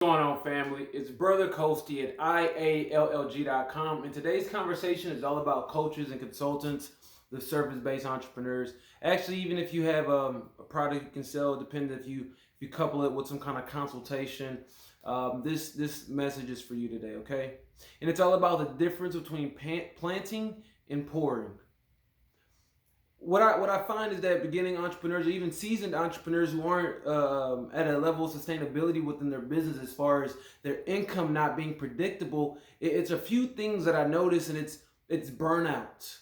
What's going on, family? It's Brother Coasty at IALLG.com, and today's conversation is all about coaches and consultants, the service-based entrepreneurs. Actually, even if you have a product you can sell, depending if you couple it with some kind of consultation, this message is for you today, okay? And it's all about the difference between planting and pouring. What I find is that beginning entrepreneurs, or even seasoned entrepreneurs who aren't at a level of sustainability within their business, as far as their income not being predictable, it's a few things that I notice, and it's burnout.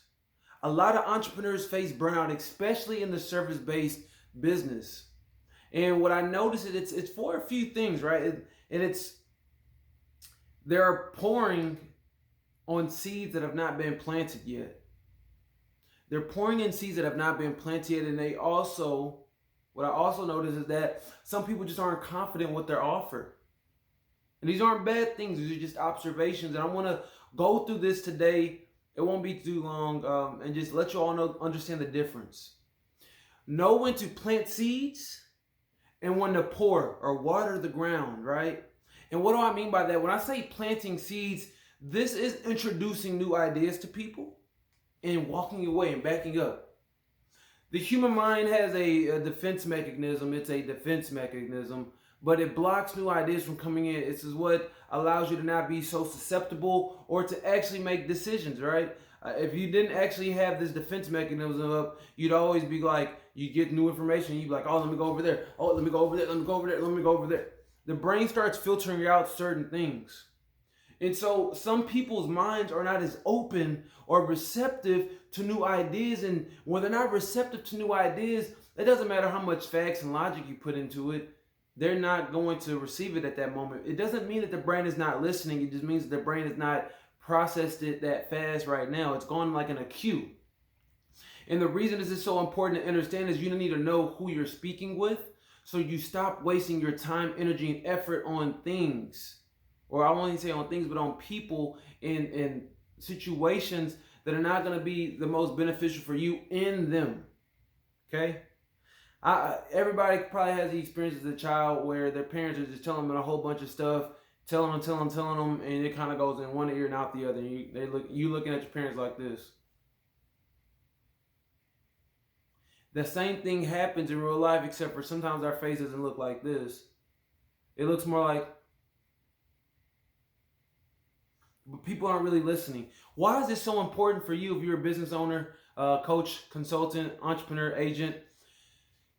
A lot of entrepreneurs face burnout, especially in the service-based business. And what I notice is it's for a few things, right? They're pouring on seeds that have not been planted yet. They're pouring in seeds that have not been planted yet, and what I also notice is that some people just aren't confident with their offer. And these aren't bad things, these are just observations. And I want to go through this today. It won't be too long, and just let you all understand the difference. Know when to plant seeds and when to pour or water the ground, right? And what do I mean by that? When I say planting seeds, this is introducing new ideas to people and walking away and backing up. The human mind has a defense mechanism. It's a defense mechanism, but it blocks new ideas from coming in. This is what allows you to not be so susceptible or to actually make decisions, right? If you didn't actually have this defense mechanism up, you'd always be like, you get new information, you'd be like, oh, let me go over there. Oh, let me go over there. Let me go over there. Let me go over there. The brain starts filtering out certain things. And so some people's minds are not as open or receptive to new ideas. And when they're not receptive to new ideas, it doesn't matter how much facts and logic you put into it. They're not going to receive it at that moment. It doesn't mean that the brain is not listening. It just means that the brain has not processed it that fast right now. It's gone like in a queue. And the reason this is so important to understand is you need to know who you're speaking with, so you stop wasting your time, energy, and effort on things. Or I won't even say on things, but on people and situations that are not going to be the most beneficial for you in them. Okay? Everybody probably has the experience as a child where their parents are just telling them a whole bunch of stuff, telling them, and it kind of goes in one ear and out the other. You looking at your parents like this. The same thing happens in real life, except for sometimes our face doesn't look like this. It looks more like, but people aren't really listening. Why is this so important for you if you're a business owner, coach, consultant, entrepreneur, agent?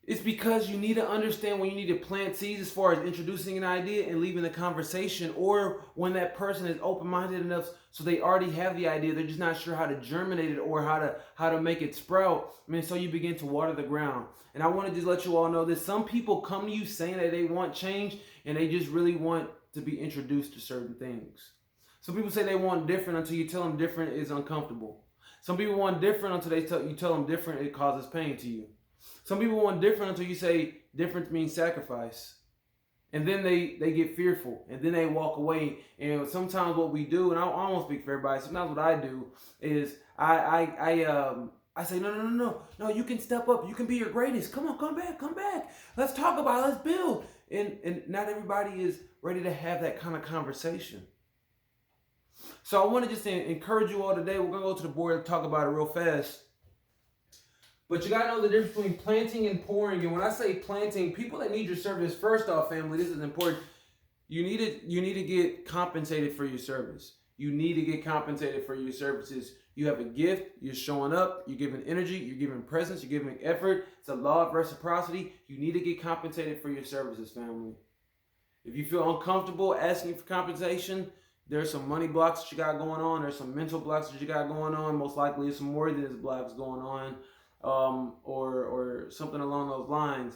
It's because you need to understand when you need to plant seeds as far as introducing an idea and leaving the conversation, or when that person is open-minded enough so they already have the idea, they're just not sure how to germinate it or how to make it sprout. So you begin to water the ground. And I want to just let you all know that some people come to you saying that they want change and they just really want to be introduced to certain things. Some people say they want different until you tell them different is uncomfortable. Some people want different until you tell them different, it causes pain to you. Some people want different until you say different means sacrifice. And then they get fearful, and then they walk away. And sometimes what we do, and I won't speak for everybody, sometimes what I do is I say, no, you can step up, you can be your greatest. Come on, come back. Let's talk about it, let's build. And not everybody is ready to have that kind of conversation. So I want to just encourage you all today. We're going to go to the board and talk about it real fast. But you got to know the difference between planting and pouring. And when I say planting, people that need your service, first off, family, this is important. You need to get compensated for your service. You need to get compensated for your services. You have a gift. You're showing up. You're giving energy. You're giving presence. You're giving effort. It's a law of reciprocity. You need to get compensated for your services, family. If you feel uncomfortable asking for compensation, there's some money blocks that you got going on. There's some mental blocks that you got going on. Most likely there's some worthiness blocks going on, or something along those lines.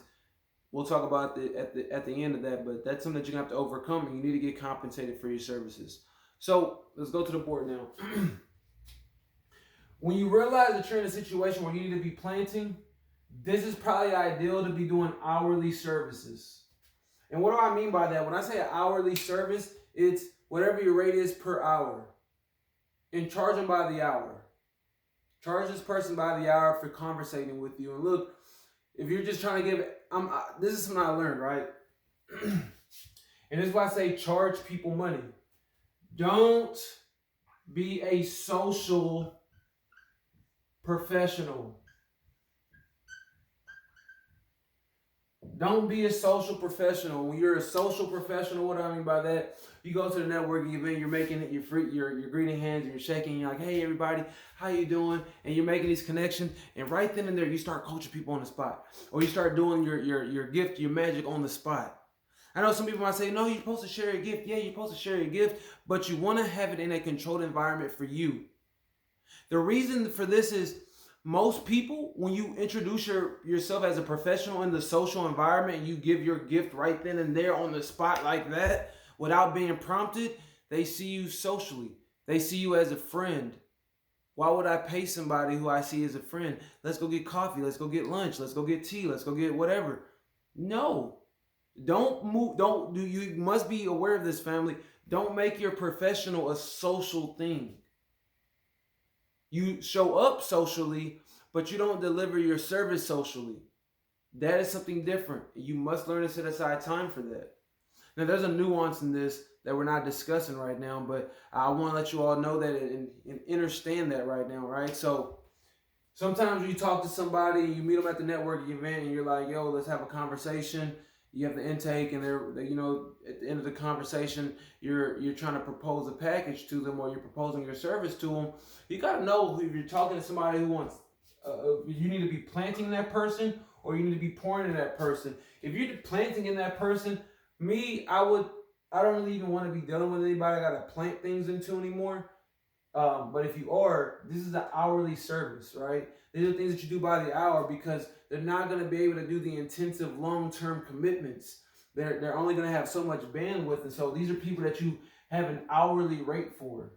We'll talk about at the end of that, but that's something that you're going to have to overcome, and you need to get compensated for your services. So let's go to the board now. When you realize that you're in a situation where you need to be planting, this is probably ideal to be doing hourly services. And what do I mean by that? When I say an hourly service, it's whatever your rate is per hour, and charge them by the hour. Charge this person by the hour for conversating with you. And look, if you're just trying to give, this is something I learned, right? And this is why I say charge people money. Don't be a social professional. Don't be a social professional. When you're a social professional, what do I mean by that? You go to the networking event, you're making it, you're greeting hands, you're shaking, you're like, hey everybody, how you doing? And you're making these connections, and right then and there, you start coaching people on the spot. Or you start doing your gift, your magic on the spot. I know some people might say, no, you're supposed to share your gift. Yeah, you're supposed to share your gift, but you want to have it in a controlled environment for you. The reason for this is, most people, when you introduce yourself as a professional in the social environment and you give your gift right then and there on the spot like that, without being prompted, they see you socially. They see you as a friend. Why would I pay somebody who I see as a friend? Let's go get coffee. Let's go get lunch. Let's go get tea. Let's go get whatever. No. Don't move. You must be aware of this, family. Don't make your professional a social thing. You show up socially, but you don't deliver your service socially. That is something different. You must learn to set aside time for that. Now, there's a nuance in this that we're not discussing right now, but I want to let you all know that and understand that right now, right? So sometimes you talk to somebody, you meet them at the networking event, and you're like, yo, let's have a conversation. You have the intake, and they're you know, at the end of the conversation, you're trying to propose a package to them, or you're proposing your service to them. You got to know if you're talking to somebody who wants, you need to be planting that person, or you need to be pouring in that person. If you're planting in that person, I don't really even want to be dealing with anybody I got to plant things into anymore. But if you are, this is an hourly service, right? These are things that you do by the hour, because they're not going to be able to do the intensive long-term commitments. They're only going to have so much bandwidth. And so these are people that you have an hourly rate for.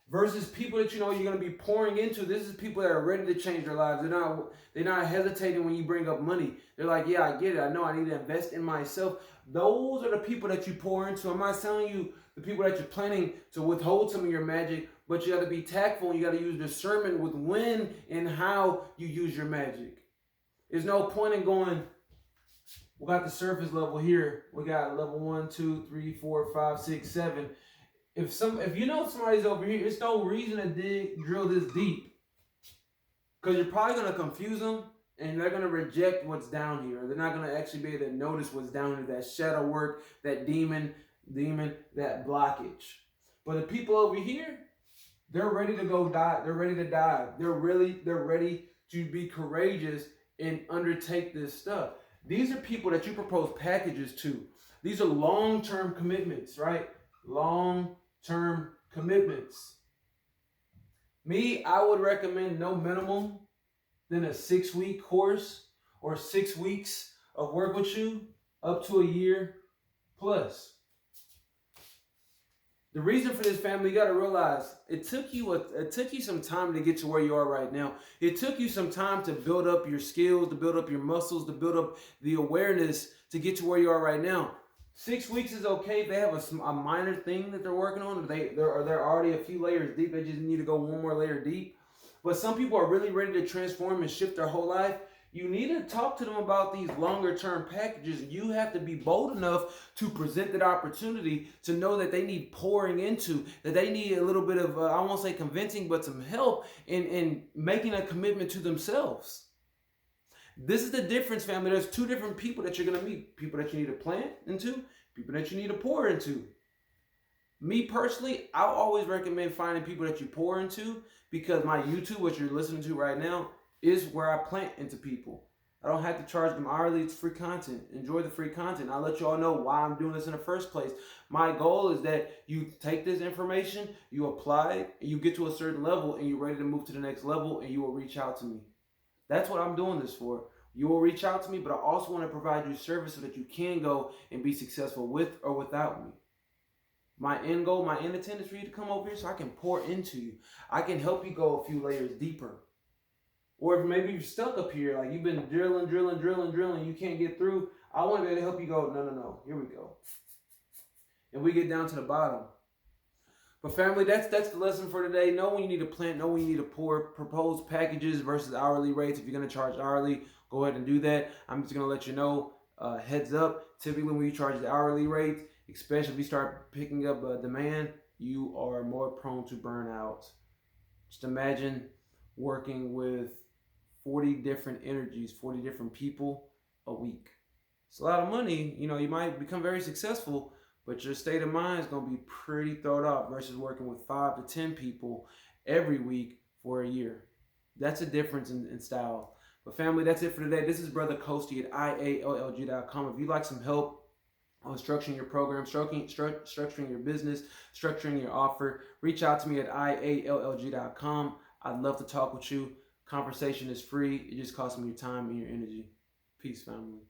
Versus people that you know you're going to be pouring into. This is people that are ready to change their lives. They're not hesitating when you bring up money. They're like, yeah, I get it. I know I need to invest in myself. Those are the people that you pour into. I'm not telling you the people that you're planning to withhold some of your magic, but you got to be tactful, and you got to use discernment with when and how you use your magic. There's no point in going, we got the surface level here. We got level 1, 2, 3, 4, 5, 6, 7. If you know somebody's over here, it's no reason to drill this deep. Because you're probably going to confuse them, and they're going to reject what's down here. They're not going to actually be able to notice what's down here, that shadow work, that demon, that blockage. But the people over here, they're ready to go die. They're ready to die. They're ready to be courageous and undertake this stuff. These are people that you propose packages to. These are long-term commitments, right? Long-term commitments. Me, I would recommend no minimum than a 6-week course or 6 weeks of work with you, up to a year plus. The reason for this, family, you got to realize it took you some time to get to where you are right now. It took you some time to build up your skills, to build up your muscles, to build up the awareness to get to where you are right now. 6 weeks is okay if they have a minor thing that they're working on. They're already a few layers deep. They just need to go one more layer deep. But some people are really ready to transform and shift their whole life. You need to talk to them about these longer term packages. You have to be bold enough to present that opportunity, to know that they need pouring into, that they need a little bit of, I won't say convincing, but some help in making a commitment to themselves. This is the difference, family. There's two different people that you're going to meet. People that you need to plant into, people that you need to pour into. Me personally, I always recommend finding people that you pour into, because my YouTube, what you're listening to right now, is where I plant into people. I don't have to charge them hourly. It's free content. Enjoy the free content. I'll let you all know why I'm doing this in the first place. My goal is that you take this information, you apply it, you get to a certain level, and you're ready to move to the next level, and you will reach out to me. That's what I'm doing this for. You will reach out to me, but I also want to provide you service so that you can go and be successful with or without me. My end goal, my end intent is for you to come over here so I can pour into you. I can help you go a few layers deeper. Or if maybe you're stuck up here, like you've been drilling, you can't get through, I want to be able to help you go, no, here we go. And we get down to the bottom. But family, that's the lesson for today. Know when you need to plant, know when you need to pour. Propose packages versus hourly rates. If you're going to charge hourly, go ahead and do that. I'm just going to let you know, heads up, typically when you charge the hourly rate, especially if you start picking up a demand, you are more prone to burnout. Just imagine working with 40 different energies, 40 different people a week. It's a lot of money. You know, you might become very successful, but your state of mind is going to be pretty thrown off versus working with 5 to 10 people every week for a year. That's a difference in style. But family, that's it for today. This is Brother Coasty at IALLG.com. If you'd like some help on structuring your program, structuring your business, structuring your offer, reach out to me at IALLG.com. I'd love to talk with you. Conversation is free. It just costs me your time and your energy. Peace, family.